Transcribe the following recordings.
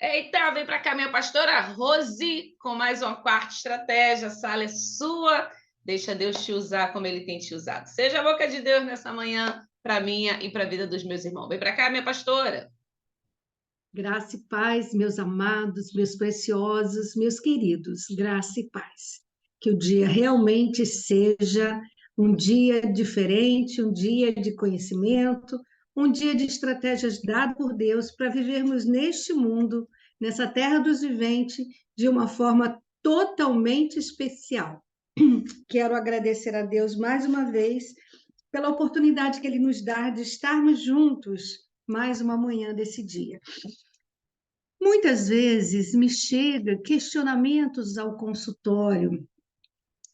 Eita, vem para cá, minha pastora Rose, com mais uma quarta estratégia. A sala é sua. Deixa Deus te usar como Ele tem te usado. Seja a boca de Deus nessa manhã, para minha e para a vida dos meus irmãos. Vem para cá, minha pastora. Graça e paz, meus amados, meus preciosos, meus queridos, graça e paz. Que o dia realmente seja um dia diferente, um dia de conhecimento, um dia de estratégias dado por Deus para vivermos neste mundo, nessa terra dos viventes, de uma forma totalmente especial. Quero agradecer a Deus mais uma vez pela oportunidade que Ele nos dá de estarmos juntos mais uma manhã desse dia. Muitas vezes me chega questionamentos ao consultório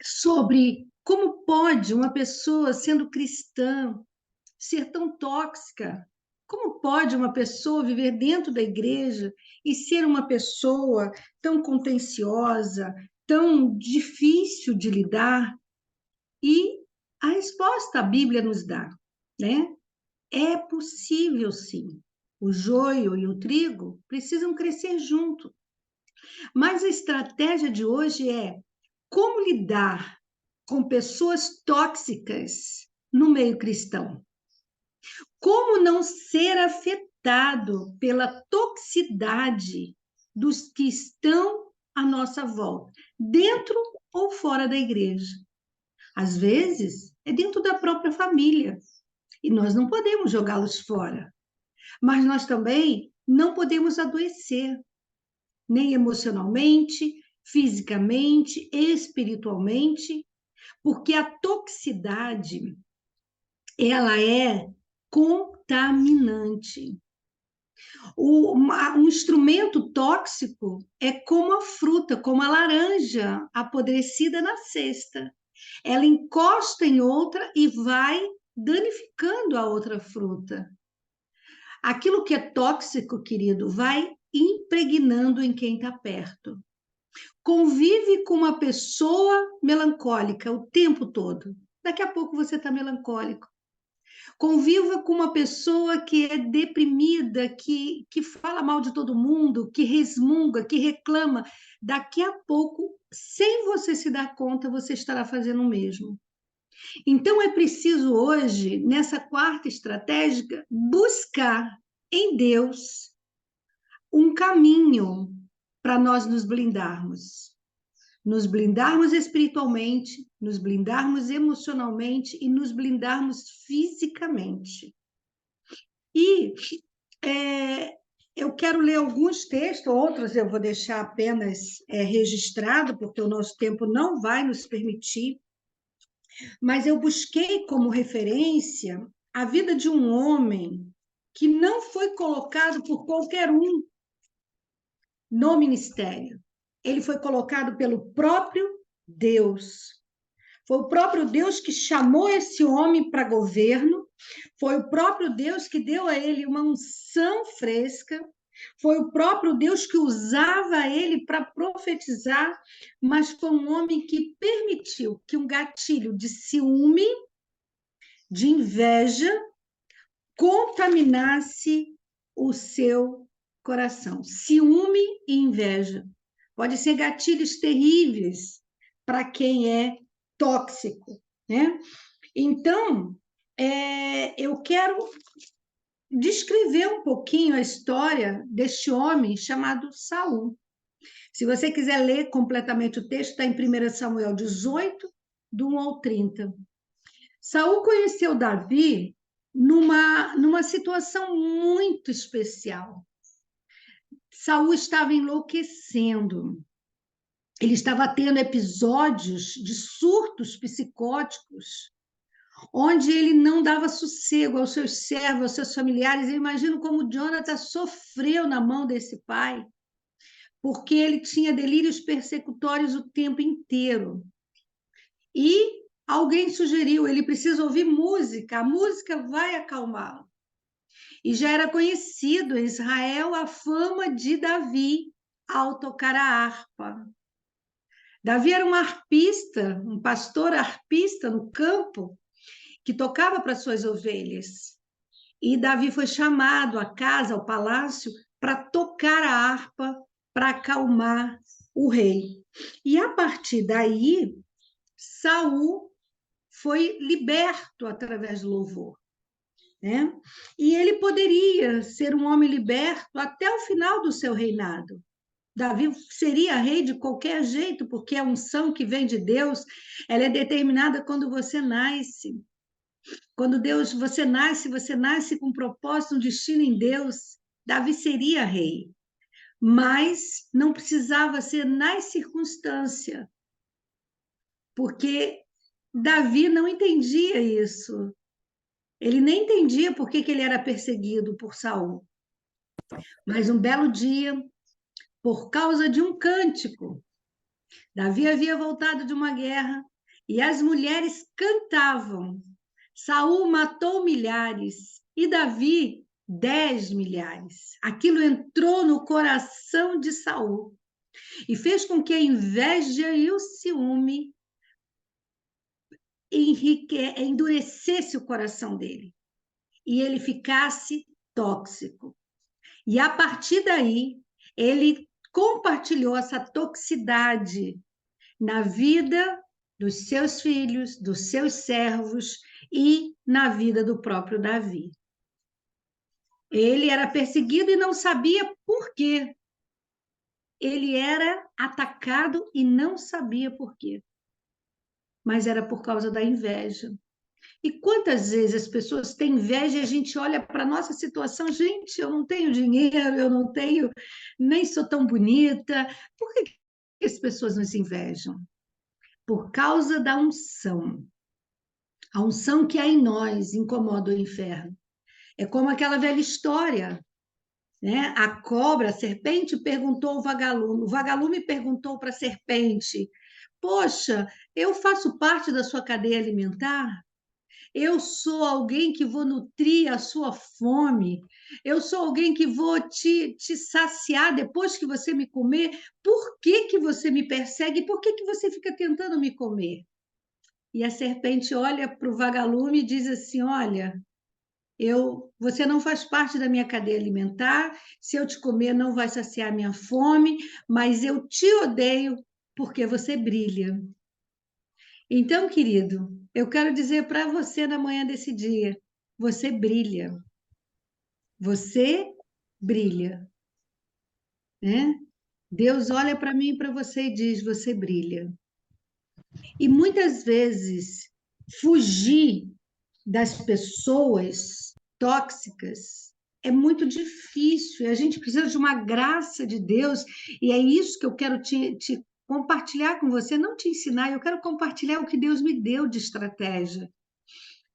sobre como pode uma pessoa, sendo cristã, ser tão tóxica? Como pode uma pessoa viver dentro da igreja e ser uma pessoa tão contenciosa, tão difícil de lidar? E a resposta a Bíblia nos dá, né? É possível, sim. O joio e o trigo precisam crescer junto. Mas a estratégia de hoje é como lidar com pessoas tóxicas no meio cristão. Como não ser afetado pela toxicidade dos que estão à nossa volta, dentro ou fora da igreja. Às vezes, é dentro da própria família, e nós não podemos jogá-los fora. Mas nós também não podemos adoecer, nem emocionalmente, fisicamente, espiritualmente, porque a toxicidade, ela é contaminante. Um instrumento tóxico é como a fruta, como a laranja apodrecida na cesta. Ela encosta em outra e vai danificando a outra fruta. Aquilo que é tóxico, querido, vai impregnando em quem está perto. Convive com uma pessoa melancólica o tempo todo. Daqui a pouco você está melancólico. Conviva com uma pessoa que é deprimida, que fala mal de todo mundo, que resmunga, que reclama. Daqui a pouco, sem você se dar conta, você estará fazendo o mesmo. Então, é preciso hoje, nessa quarta estratégia, buscar em Deus um caminho para nós nos blindarmos espiritualmente, nos blindarmos emocionalmente e nos blindarmos fisicamente. E eu quero ler alguns textos, outros eu vou deixar apenas registrado, porque o nosso tempo não vai nos permitir, mas eu busquei como referência a vida de um homem que não foi colocado por qualquer um no ministério. Ele foi colocado pelo próprio Deus. Foi o próprio Deus que chamou esse homem para governo, foi o próprio Deus que deu a ele uma unção fresca, foi o próprio Deus que usava ele para profetizar, mas foi um homem que permitiu que um gatilho de ciúme, de inveja, contaminasse o seu coração. Ciúme e inveja. Pode ser gatilhos terríveis para quem é tóxico, né? Então, eu quero descrever um pouquinho a história deste homem chamado Saul. Se você quiser ler completamente o texto, está em 1 Samuel 18, do 1 ao 30. Saul conheceu Davi numa situação muito especial. Saul estava enlouquecendo. Ele estava tendo episódios de surtos psicóticos, onde ele não dava sossego aos seus servos, aos seus familiares. Eu imagino como Jonathan sofreu na mão desse pai, porque ele tinha delírios persecutórios o tempo inteiro. E alguém sugeriu, ele precisa ouvir música, a música vai acalmá-lo. E já era conhecido em Israel a fama de Davi ao tocar a harpa. Davi era um arpista, um pastor arpista no campo, que tocava para suas ovelhas. E Davi foi chamado à casa, ao palácio, para tocar a harpa, para acalmar o rei. E a partir daí, Saul foi liberto através do louvor, né? E ele poderia ser um homem liberto até o final do seu reinado. Davi seria rei de qualquer jeito, porque a unção que vem de Deus, ela é determinada quando você nasce. Quando você nasce com um propósito, um destino em Deus. Davi seria rei, mas não precisava ser nas circunstâncias, porque Davi não entendia isso. Ele nem entendia por que ele era perseguido por Saul. Mas um belo dia, por causa de um cântico, Davi havia voltado de uma guerra e as mulheres cantavam. Saul matou milhares e Davi 10 milhares. Aquilo entrou no coração de Saul e fez com que a inveja e o ciúme endurecesse o coração dele e ele ficasse tóxico. E a partir daí, ele compartilhou essa toxicidade na vida dos seus filhos, dos seus servos e na vida do próprio Davi. Ele era perseguido e não sabia por quê. Ele era atacado e não sabia por quê. Mas era por causa da inveja. E quantas vezes as pessoas têm inveja e a gente olha para a nossa situação, gente, eu não tenho dinheiro, eu não tenho, nem sou tão bonita. Por que as pessoas nos invejam? Por causa da unção. A unção que há em nós incomoda o inferno. É como aquela velha história, né? A cobra, a serpente perguntou ao vagalume, o vagalume perguntou para a serpente: poxa, eu faço parte da sua cadeia alimentar? Eu sou alguém que vou nutrir a sua fome. Eu sou alguém que vou te saciar depois que você me comer. Por que que você me persegue? Por que que você fica tentando me comer? E a serpente olha para o vagalume e diz assim: olha, você não faz parte da minha cadeia alimentar. Se eu te comer, não vai saciar minha fome, mas eu te odeio porque você brilha. Então, querido, eu quero dizer para você na manhã desse dia: você brilha. Você brilha, né? Deus olha para mim e para você e diz: você brilha. E muitas vezes fugir das pessoas tóxicas é muito difícil. A gente precisa de uma graça de Deus e é isso que eu quero te compartilhar com você, não te ensinar, eu quero compartilhar o que Deus me deu de estratégia.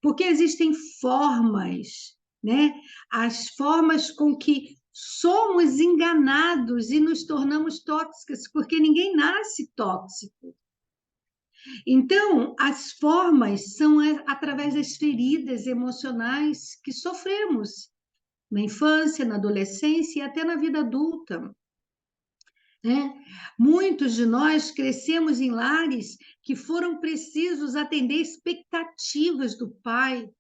Porque existem formas, né? As formas com que somos enganados e nos tornamos tóxicas, porque ninguém nasce tóxico. Então, as formas são através das feridas emocionais que sofremos na infância, na adolescência e até na vida adulta. Né? Muitos de nós crescemos em lares que foram precisos atender expectativas do pai,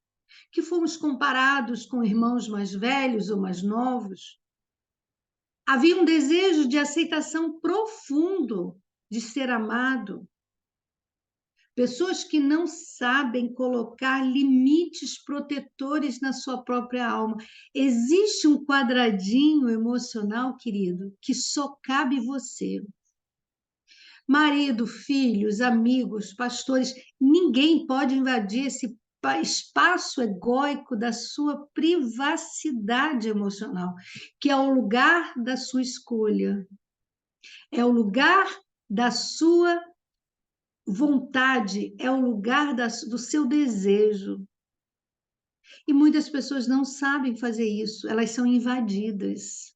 que fomos comparados com irmãos mais velhos ou mais novos. Havia um desejo de aceitação profundo, de ser amado. Pessoas que não sabem colocar limites protetores na sua própria alma. Existe um quadradinho emocional, querido, que só cabe você. Marido, filhos, amigos, pastores, ninguém pode invadir esse espaço egóico da sua privacidade emocional, que é o lugar da sua escolha, é o lugar da sua vontade, é o lugar do seu desejo. E muitas pessoas não sabem fazer isso, elas são invadidas.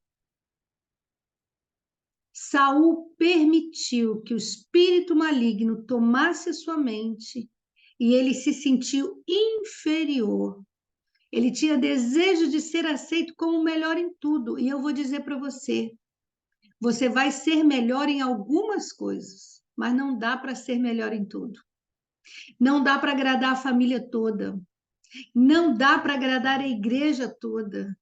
Saul permitiu que o espírito maligno tomasse a sua mente e ele se sentiu inferior. Ele tinha desejo de ser aceito como o melhor em tudo. E eu vou dizer para você, você vai ser melhor em algumas coisas, mas não dá para ser melhor em tudo. Não dá para agradar a família toda. Não dá para agradar a igreja toda.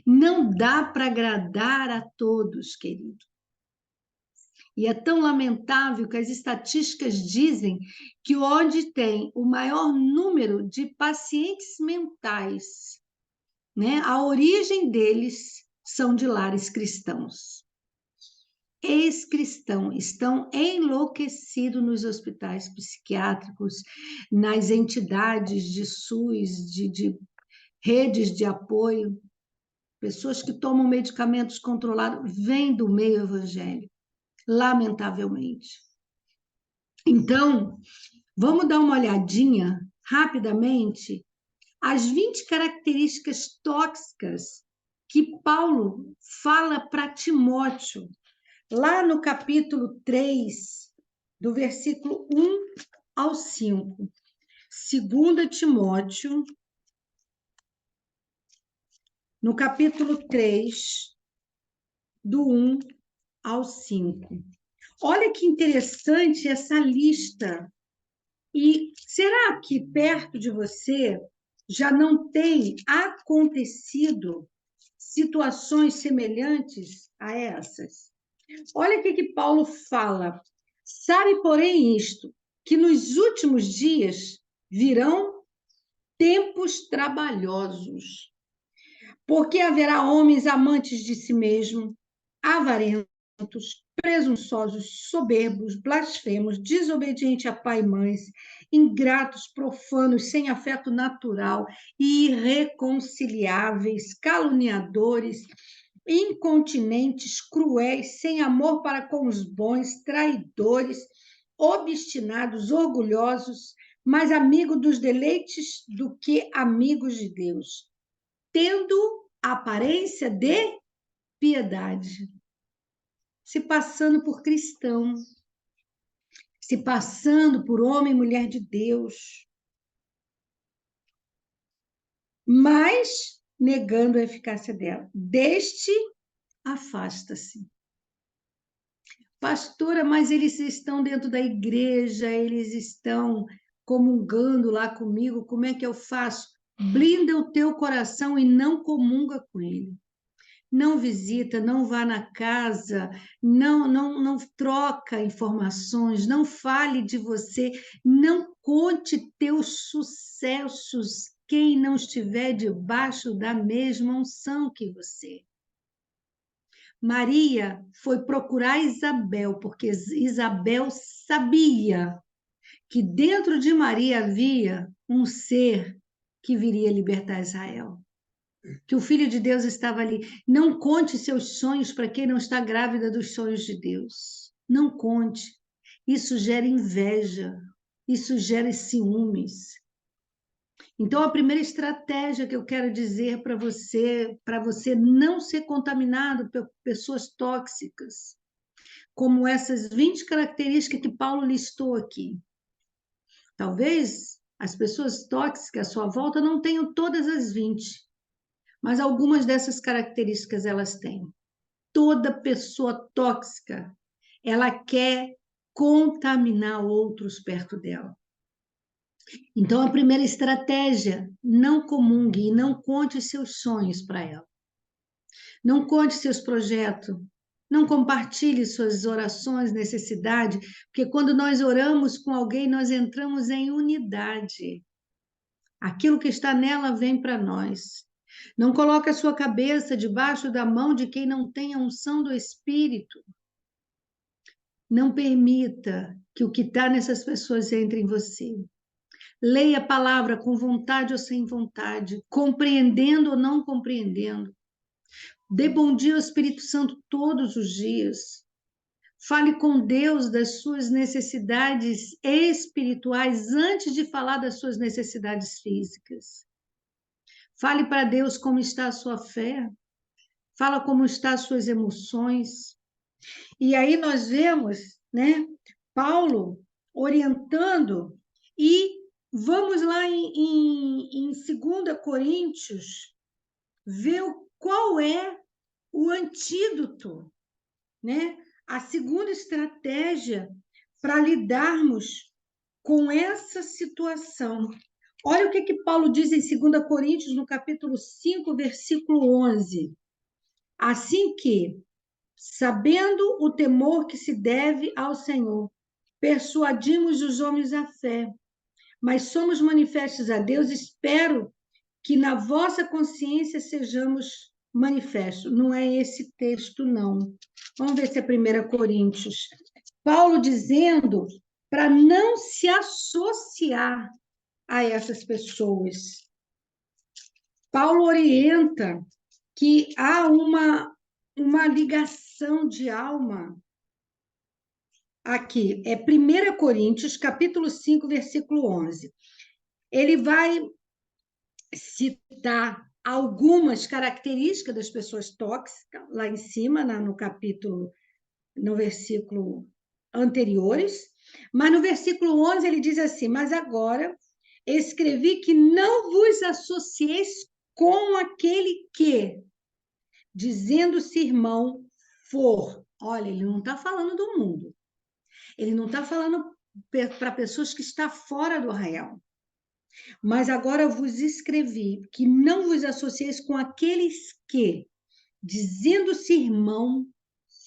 Não dá para agradar a todos, querido. E é tão lamentável que as estatísticas dizem que onde tem o maior número de pacientes mentais, né, a origem deles são de lares cristãos. Ex-cristãos estão enlouquecidos nos hospitais psiquiátricos, nas entidades de SUS, de redes de apoio. Pessoas que tomam medicamentos controlados vêm do meio evangélico, lamentavelmente. Então, vamos dar uma olhadinha rapidamente as 20 características tóxicas que Paulo fala para Timóteo, lá no capítulo 3, do versículo 1 ao 5. 2 Timóteo, no capítulo 3, do 1 ao 5. Olha que interessante essa lista. E será que perto de você já não tem acontecido situações semelhantes a essas? Olha o que Paulo fala. Sabe, porém, isto, que nos últimos dias virão tempos trabalhosos, porque haverá homens amantes de si mesmo, avarentos, presunçosos, soberbos, blasfemos, desobedientes a pai e mães, ingratos, profanos, sem afeto natural, irreconciliáveis, caluniadores, incontinentes, cruéis, sem amor para com os bons, traidores, obstinados, orgulhosos, mais amigos dos deleites do que amigos de Deus, tendo aparência de piedade, se passando por cristão, se passando por homem e mulher de Deus, mas negando a eficácia dela. Deste, afasta-se. Pastora, mas eles estão dentro da igreja, eles estão comungando lá comigo, como é que eu faço? Blinda o teu coração e não comunga com ele. Não visita, não vá na casa, não troca informações, não fale de você, não conte teus sucessos quem não estiver debaixo da mesma unção que você. Maria foi procurar Isabel, porque Isabel sabia que dentro de Maria havia um ser que viria libertar Israel. Que o Filho de Deus estava ali. Não conte seus sonhos para quem não está grávida dos sonhos de Deus. Não conte. Isso gera inveja. Isso gera ciúmes. Então, a primeira estratégia que eu quero dizer para você não ser contaminado por pessoas tóxicas, como essas 20 características que Paulo listou aqui. Talvez as pessoas tóxicas à sua volta não tenham todas as 20, mas algumas dessas características elas têm. Toda pessoa tóxica, ela quer contaminar outros perto dela. Então, a primeira estratégia, não comungue e não conte seus sonhos para ela. Não conte seus projetos, não compartilhe suas orações, necessidade, porque quando nós oramos com alguém, nós entramos em unidade. Aquilo que está nela vem para nós. Não coloque a sua cabeça debaixo da mão de quem não tem a unção do Espírito. Não permita que o que está nessas pessoas entre em você. Leia a palavra com vontade ou sem vontade, compreendendo ou não compreendendo. Dê bom dia ao Espírito Santo todos os dias. Fale com Deus das suas necessidades espirituais antes de falar das suas necessidades físicas. Fale para Deus como está a sua fé. Fala como estão as suas emoções. E aí nós vemos, né, Paulo orientando, e vamos lá em 2 Coríntios ver qual é o antídoto, né? A segunda estratégia para lidarmos com essa situação. Olha o que Paulo diz em 2 Coríntios, no capítulo 5, versículo 11. Assim que, sabendo o temor que se deve ao Senhor, persuadimos os homens à fé, mas somos manifestos a Deus, espero que na vossa consciência sejamos manifestos. Não é esse texto, não. Vamos ver se é 1 Coríntios. Paulo dizendo para não se associar a essas pessoas. Paulo orienta que há uma ligação de alma aqui. É 1 Coríntios, capítulo 5, versículo 11. Ele vai citar algumas características das pessoas tóxicas, lá em cima, no capítulo, no versículo anteriores, mas no versículo 11 ele diz assim: mas agora escrevi que não vos associeis com aquele que, dizendo-se irmão, for. Olha, ele não está falando do mundo, ele não está falando para pessoas que estão fora do arraial. Mas agora vos escrevi que não vos associeis com aqueles que, dizendo-se irmão,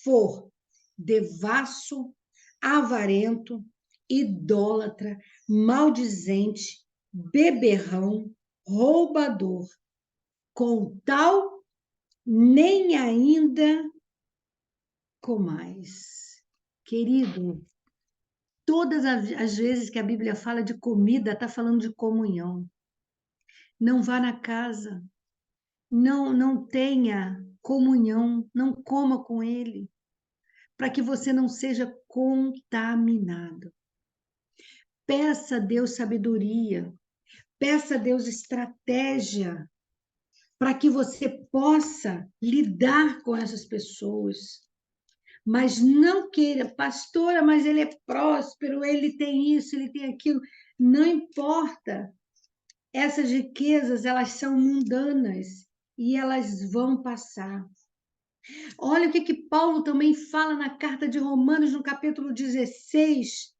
for devasso, avarento, idólatra, maldizente, beberrão, roubador, com tal nem ainda comais. Querido, todas as vezes que a Bíblia fala de comida, está falando de comunhão. Não vá na casa, não tenha comunhão, não coma com ele, para que você não seja contaminado. Peça a Deus sabedoria, peça a Deus estratégia, para que você possa lidar com essas pessoas. Mas não queira, pastora, mas ele é próspero, ele tem isso, ele tem aquilo. Não importa. Essas riquezas, elas são mundanas e elas vão passar. Olha o que Paulo também fala na carta de Romanos, no capítulo 16,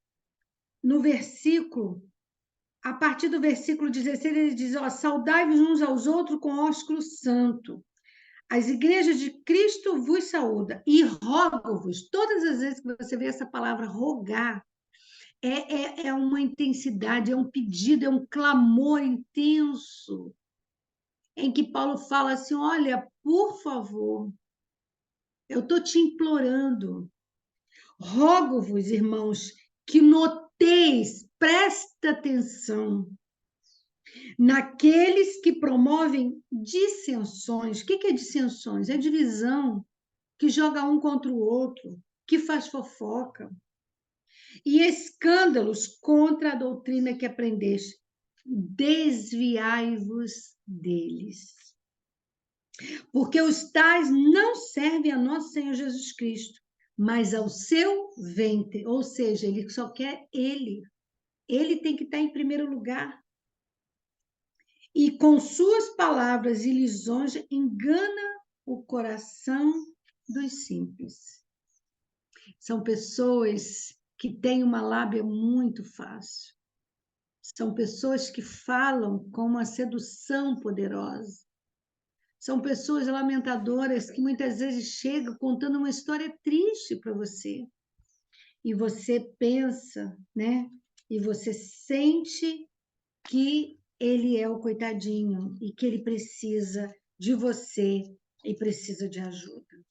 no versículo, a partir do versículo 16, ele diz, ó, saudai-vos uns aos outros com ósculo santo. As igrejas de Cristo vos saúdam e rogo-vos. Todas as vezes que você vê essa palavra rogar, é uma intensidade, é um pedido, é um clamor intenso, em que Paulo fala assim, olha, por favor, eu estou te implorando, rogo-vos, irmãos, que noteis, presta atenção, naqueles que promovem dissensões. O que é dissensões? É divisão, que joga um contra o outro, que faz fofoca. E escândalos contra a doutrina que aprendeste. Desviai-vos deles. Porque os tais não servem a nosso Senhor Jesus Cristo, mas ao seu ventre. Ou seja, ele só quer ele. Ele tem que estar em primeiro lugar. E com suas palavras e lisonjas engana o coração dos simples. São pessoas que têm uma lábia muito fácil. São pessoas que falam com uma sedução poderosa. São pessoas lamentadoras que muitas vezes chegam contando uma história triste para você. E você pensa, né? E você sente que ele é o coitadinho e que ele precisa de você e precisa de ajuda.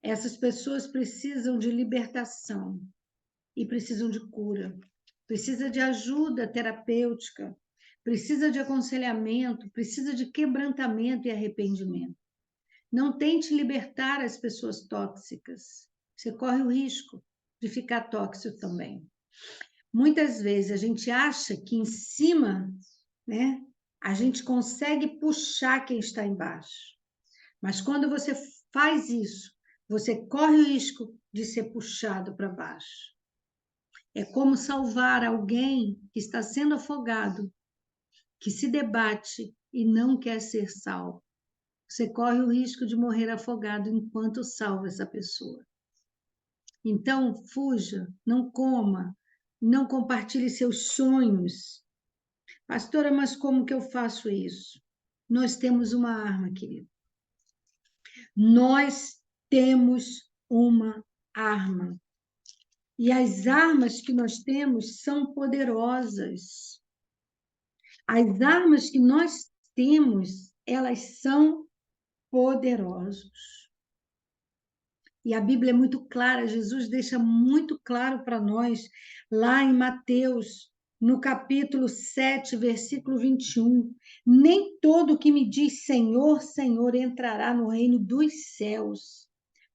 Essas pessoas precisam de libertação e precisam de cura, precisa de ajuda terapêutica, precisa de aconselhamento, precisa de quebrantamento e arrependimento. Não tente libertar as pessoas tóxicas, você corre o risco de ficar tóxico também. Muitas vezes a gente acha que em cima, né, a gente consegue puxar quem está embaixo. Mas quando você faz isso, você corre o risco de ser puxado para baixo. É como salvar alguém que está sendo afogado, que se debate e não quer ser salvo. Você corre o risco de morrer afogado enquanto salva essa pessoa. Então, fuja, não coma, não compartilhe seus sonhos, Pastora, mas como que eu faço isso? Nós temos uma arma, querido. Nós temos uma arma. E as armas que nós temos são poderosas. As armas que nós temos, elas são poderosas. E a Bíblia é muito clara, Jesus deixa muito claro para nós, lá em Mateus, no capítulo 7, versículo 21. Nem todo que me diz Senhor, Senhor entrará no reino dos céus,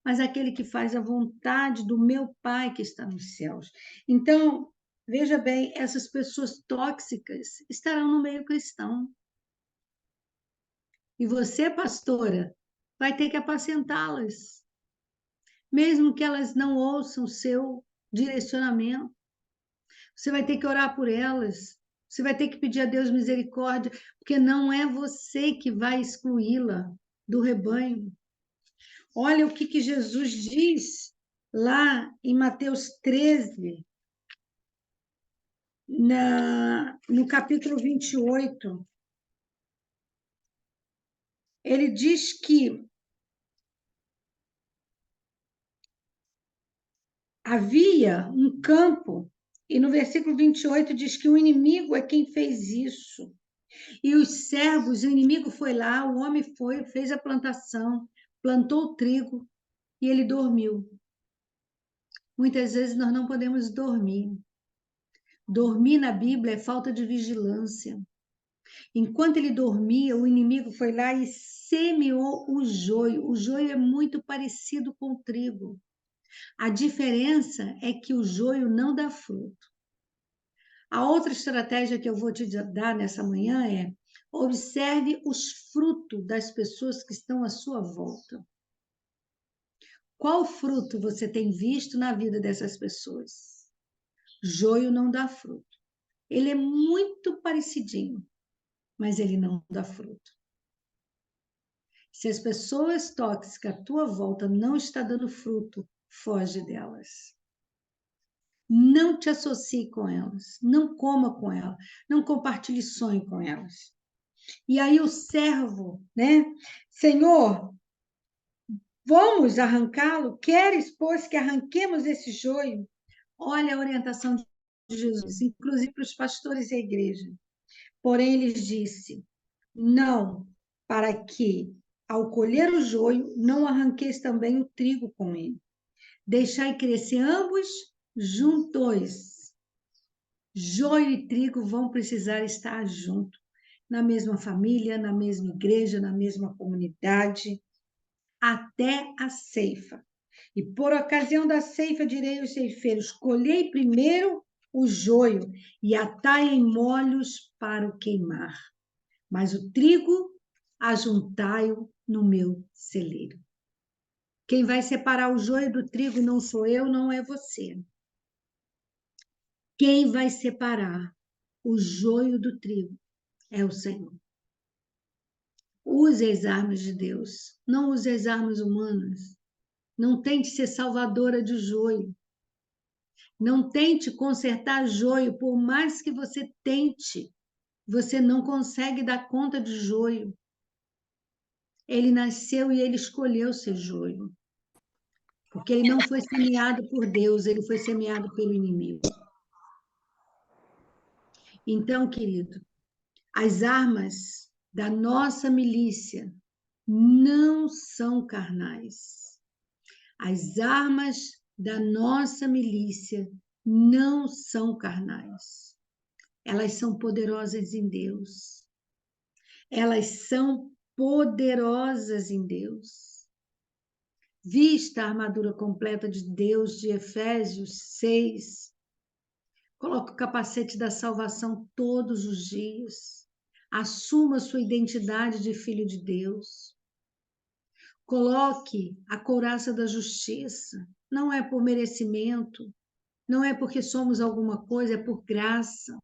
mas aquele que faz a vontade do meu Pai que está nos céus. Então, veja bem, essas pessoas tóxicas estarão no meio cristão. E você, pastora, vai ter que apacentá-las, mesmo que elas não ouçam o seu direcionamento. Você vai ter que orar por elas, você vai ter que pedir a Deus misericórdia, porque não é você que vai excluí-la do rebanho. Olha o que Jesus diz lá em Mateus 13, no capítulo 28. Ele diz que havia um campo, e no versículo 28 diz que o inimigo é quem fez isso. E os servos, o inimigo foi lá, o homem foi, fez a plantação, plantou o trigo e ele dormiu. Muitas vezes nós não podemos dormir. Dormir na Bíblia é falta de vigilância. Enquanto ele dormia, o inimigo foi lá e semeou o joio. O joio é muito parecido com o trigo. A diferença é que o joio não dá fruto. A outra estratégia que eu vou te dar nessa manhã é: observe os frutos das pessoas que estão à sua volta. Qual fruto você tem visto na vida dessas pessoas? Joio não dá fruto. Ele é muito parecidinho, mas ele não dá fruto. Se as pessoas tóxicas à tua volta não estão dando fruto, foge delas. Não te associe com elas, não coma com elas, não compartilhe sonho com elas. E aí o servo, né? Senhor, vamos arrancá-lo? Queres, pois, que arranquemos esse joio? Olha a orientação de Jesus, inclusive para os pastores e a igreja. Porém, ele disse: não, para que, ao colher o joio, não arranqueis também o trigo com ele. Deixai crescer ambos juntos. Joio e trigo vão precisar estar juntos, na mesma família, na mesma igreja, na mesma comunidade, até a ceifa. E por ocasião da ceifa, direi aos ceifeiros: colhei primeiro o joio e atai em molhos para o queimar, mas o trigo ajuntai-o no meu celeiro. Quem vai separar o joio do trigo não sou eu, não é você. Quem vai separar o joio do trigo é o Senhor. Use as armas de Deus, não use as armas humanas. Não tente ser salvadora de joio. Não tente consertar joio, por mais que você tente, você não consegue dar conta de joio. Ele nasceu e ele escolheu ser joio. Porque ele não foi semeado por Deus, ele foi semeado pelo inimigo. Então, querido, as armas da nossa milícia não são carnais. As armas da nossa milícia não são carnais. Elas são poderosas em Deus. Elas são poderosas em Deus. Vista a armadura completa de Deus, de Efésios 6. Coloque o capacete da salvação todos os dias. Assuma sua identidade de filho de Deus. Coloque a couraça da justiça. Não é por merecimento, não é porque somos alguma coisa, é por graça.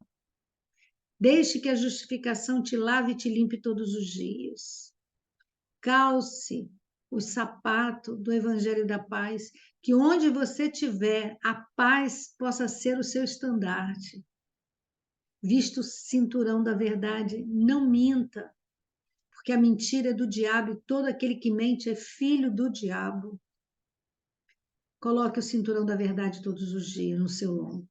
Deixe que a justificação te lave e te limpe todos os dias. Calce o sapato do Evangelho da Paz, que onde você estiver, a paz possa ser o seu estandarte. Vista o cinturão da verdade, não minta, porque a mentira é do diabo e todo aquele que mente é filho do diabo. Coloque o cinturão da verdade todos os dias no seu lombo.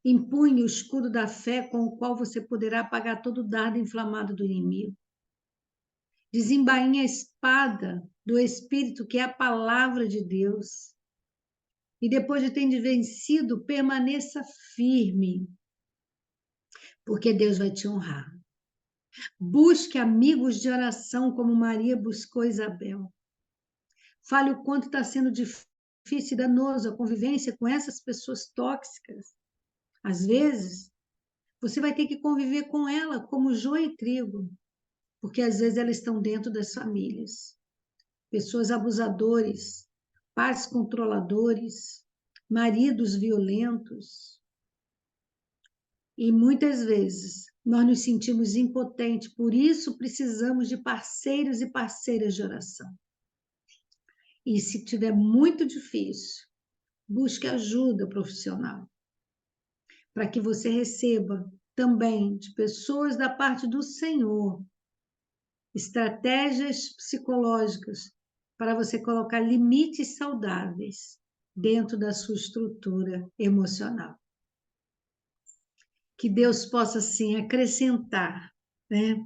Empunhe o escudo da fé com o qual você poderá apagar todo o dardo inflamado do inimigo. Desembainhe a espada do Espírito, que é a palavra de Deus. E depois de ter vencido, permaneça firme, porque Deus vai te honrar. Busque amigos de oração, como Maria buscou Isabel. Fale o quanto está sendo difícil e danoso a convivência com essas pessoas tóxicas. Às vezes, você vai ter que conviver com ela como joio e trigo, porque às vezes elas estão dentro das famílias. Pessoas abusadores, pais controladores, maridos violentos. E muitas vezes nós nos sentimos impotentes, por isso precisamos de parceiros e parceiras de oração. E se tiver muito difícil, busque ajuda profissional, para que você receba também de pessoas da parte do Senhor estratégias psicológicas para você colocar limites saudáveis dentro da sua estrutura emocional. Que Deus possa, assim, acrescentar, né,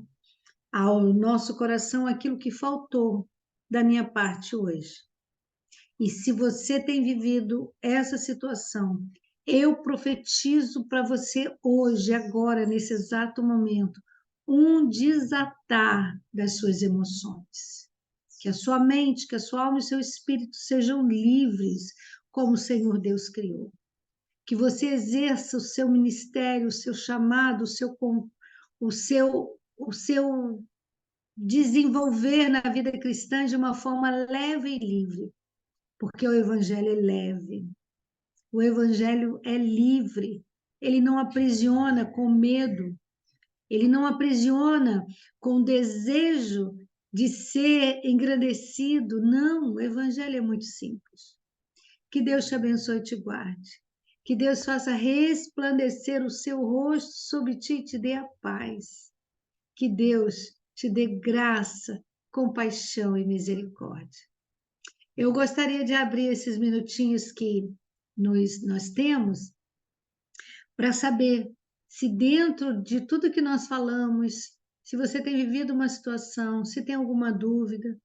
ao nosso coração aquilo que faltou da minha parte hoje. E se você tem vivido essa situação, eu profetizo para você hoje, agora, nesse exato momento, um desatar das suas emoções. Que a sua mente, que a sua alma e o seu espírito sejam livres, como o Senhor Deus criou. Que você exerça o seu ministério, o seu chamado, o seu desenvolver na vida cristã de uma forma leve e livre, porque o Evangelho é leve, o Evangelho é livre, ele não aprisiona com medo, ele não aprisiona com desejo de ser engrandecido, não, o Evangelho é muito simples. Que Deus te abençoe e te guarde. Que Deus faça resplandecer o seu rosto sobre ti e te dê a paz. Que Deus te dê graça, compaixão e misericórdia. Eu gostaria de abrir esses minutinhos que nós temos para saber se dentro de tudo que nós falamos, se você tem vivido uma situação, se tem alguma dúvida,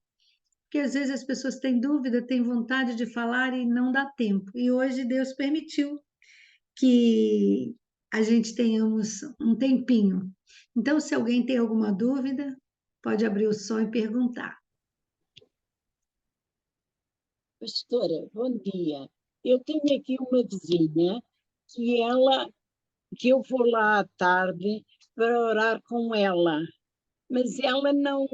porque às vezes as pessoas têm dúvida, têm vontade de falar e não dá tempo. E hoje Deus permitiu que a gente tenhamos um tempinho. Então, se alguém tem alguma dúvida, pode abrir o som e perguntar. Pastora, bom dia. Eu tenho aqui uma vizinha que eu vou lá à tarde para orar com ela, mas ela não,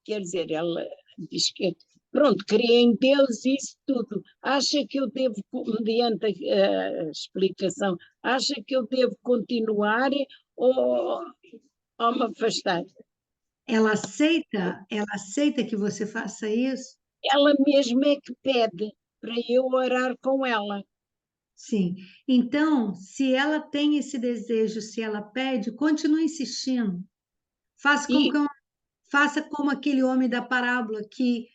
quer dizer, ela diz que, pronto, crê em Deus e isso tudo. Acha que eu devo, mediante a explicação, acha que eu devo continuar ou me afastar? Ela aceita que você faça isso? Ela mesma é que pede para eu orar com ela. Sim. Então, se ela tem esse desejo, se ela pede, continue insistindo. Faça como, faça como aquele homem da parábola que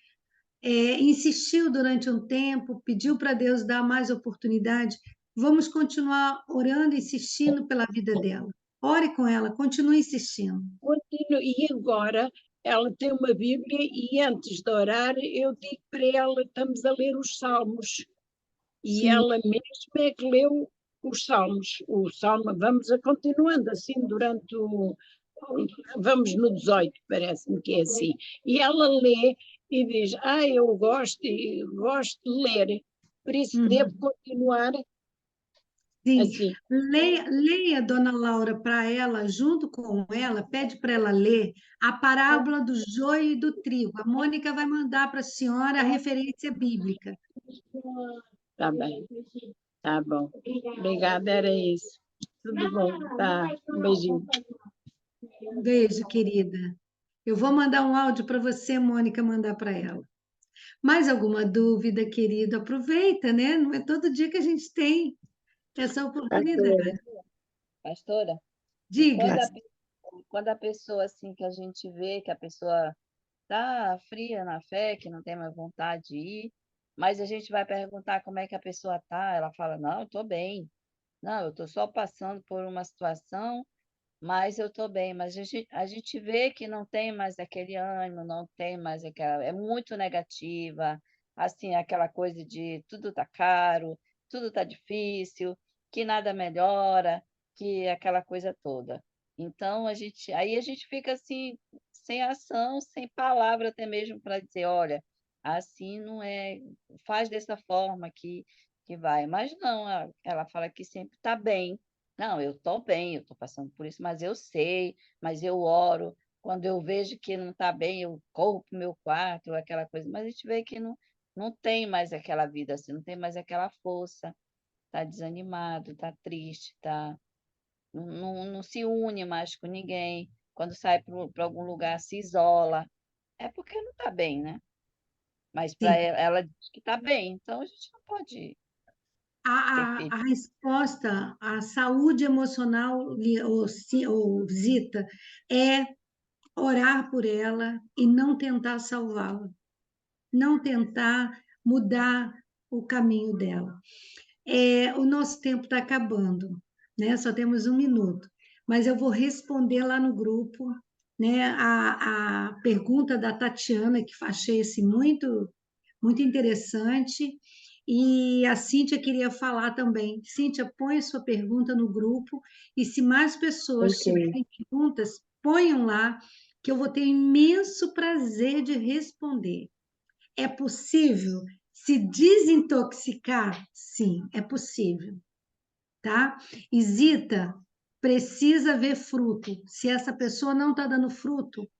insistiu durante um tempo, pediu para Deus dar mais oportunidade. Vamos continuar orando, insistindo pela vida dela. Ore com ela, continue insistindo. E agora ela tem uma Bíblia e antes de orar eu digo para ela, estamos a ler os Salmos. E Sim. ela mesma é que leu os Salmos. O Salmo, vamos a continuando assim durante vamos no 18, parece-me que é assim. E ela lê e diz, eu gosto de ler, por isso devo continuar. Sim, assim. leia, Dona Laura, para ela, junto com ela, pede para ela ler a parábola do joio e do trigo. A Mônica vai mandar para a senhora a referência bíblica. Tá bem, tá bom. Obrigada, era isso. Tudo bom, tá. Um beijinho. Um beijo, querida. Eu vou mandar um áudio para você, Mônica, mandar para ela. Mais alguma dúvida, querido? Aproveita, né? Não é todo dia que a gente tem essa oportunidade. Pastora, e Diga. quando a pessoa, assim, que a gente vê que a pessoa tá fria na fé, que não tem mais vontade de ir, mas a gente vai perguntar como é que a pessoa tá, ela fala, não, eu tô bem. Não, eu tô só passando por uma situação, mas eu tô bem. Mas a gente vê que não tem mais aquele ânimo, não tem mais aquela... É muito negativa, assim, aquela coisa de tudo tá caro, tudo tá difícil, que nada melhora, que aquela coisa toda. Então, aí a gente fica assim, sem ação, sem palavra até mesmo para dizer, olha, assim não é, faz dessa forma que vai. Mas não, ela fala que sempre está bem. Não, eu estou bem, eu estou passando por isso, mas eu sei, mas eu oro. Quando eu vejo que não está bem, eu corro para o meu quarto, aquela coisa. Mas a gente vê que não tem mais aquela vida assim, não tem mais aquela força. Está desanimado, está triste, não se une mais com ninguém. Quando sai para algum lugar, se isola. É porque não está bem, né? Mas para Sim. ela diz que está bem, então a gente não pode A interferir. resposta à saúde emocional, ou Zita, é orar por ela e não tentar salvá-la, não tentar mudar o caminho dela. O nosso tempo está acabando, né? Só temos 1 minuto, mas eu vou responder lá no grupo, né? A pergunta da Tatiana, que achei assim, muito interessante, e a Cíntia queria falar também. Cíntia, põe a sua pergunta no grupo, e se mais pessoas Ok. tiverem perguntas, ponham lá, que eu vou ter imenso prazer de responder. É possível se desintoxicar? Sim, é possível, tá? E Zita, precisa ver fruto. Se essa pessoa não está dando fruto,